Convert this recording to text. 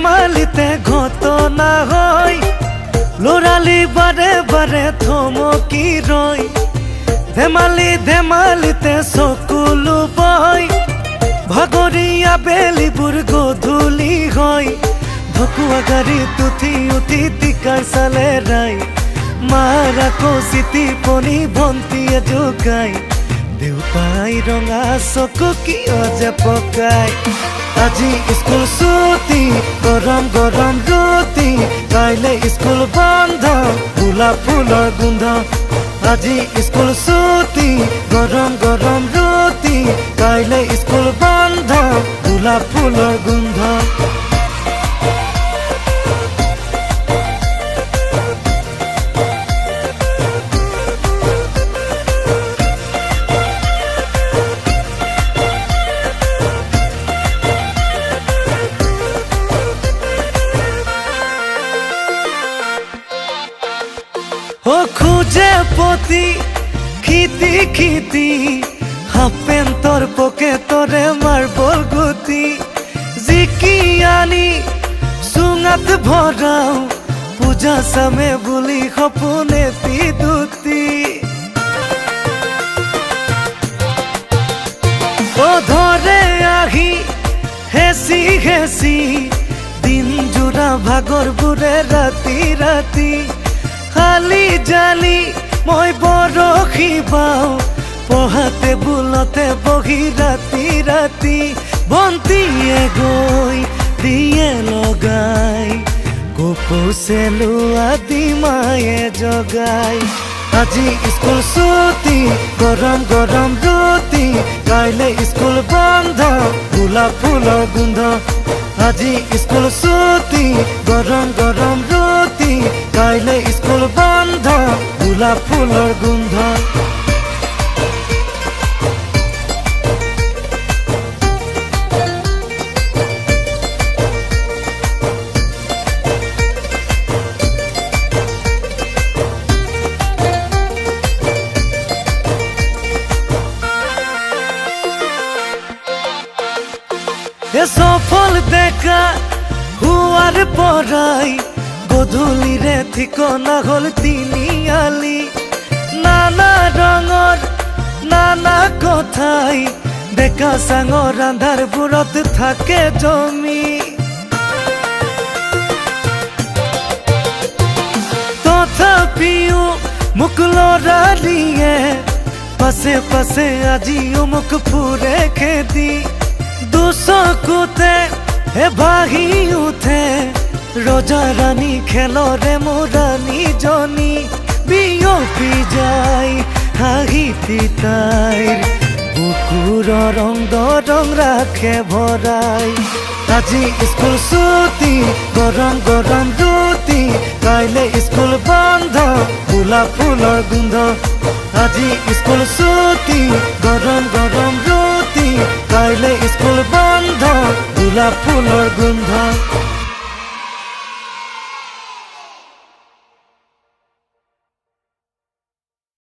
ধেমালিতে ঘটনা হয় লৰালি বাৰে বাৰে থমকি ৰয় ধেমালিতে চকুলো বয় ভাগৰীয়া বেলিবোৰ গধূলি হয় ঢকুৱা গাড়ীত উঠি টিকাৰ চালে ৰাই মাৰ আকৌ চিটি পনি ভণ্টিয়ে জোকাই দেউতাই ৰঙা চকু কিয় যে পকাই আজি স্কুল ছুটি গৰম গৰম ৰুটি কাইলৈ স্কুল বন্ধ গোলাপ ফুলৰ গোন্ধ আজি স্কুল ছুটি গৰম গৰম ৰুটি কাইলৈ স্কুল বন্ধ গোলাপ ফুলৰ গোন্ধ ও খুঁজে পতি খিতি খিতি হাফ পেন্টৰ পকেটৰে মাৰ্বল গুটি জিকি আনি চুঙাত ভৰাও পূজা চামে বুলি সপোনে দুটি ও ধৰে আহি হেচি হেচি দিন জোৰা ভাগৰবোৰে ৰাতি ৰাতি খালি জালি মই বৰশী বাও পঢ়াতে বুলতে বহি ৰাতি ৰাতি বন্তিয়ে গৈ দিয়ে লগাই কপৌছে লোৱা দিমায়ে জগাই আজি স্কুল ছুটি গৰম গৰম ৰুটি কাইলৈ স্কুল বন্ধ গোলাপ ফুলৰ গোন্ধ আজি স্কুল ছুটি গৰম গৰম ৰুটি কাইলৈ স্কুল বন্ধ গোলাপ ফুলৰ গোন্ধ সফল দেখা হুয়াৰ পৰাই গধূলিৰে ঠিকনা হল তিনিআলি নানা ৰঙৰ নানা কথাই ডেকা চাঙৰ আন্ধাৰবোৰত থাকে জমি তথাপিও মোক লৰালিয়ে পাছে পাছে আজিও মোক ফুৰে খেদি দুচকুতে ভাহি উঠে ৰজা ৰাণী খেলৰে মোৰ ৰাণীজনী বিয়পি যায় হাঁহি তাইৰ বুকুৰৰ ৰং দৰং ৰাখে ভৰাই আজি স্কুল ছুটি গৰম গৰম ৰুটি কাইলৈ স্কুল বন্ধ গোলাপ ফুলৰ গোন্ধ আজি স্কুল ছুটি গৰম গৰম ৰুটি কাইলৈ স্কুল বন্ধ গোলাপ ফুলৰ গোন্ধ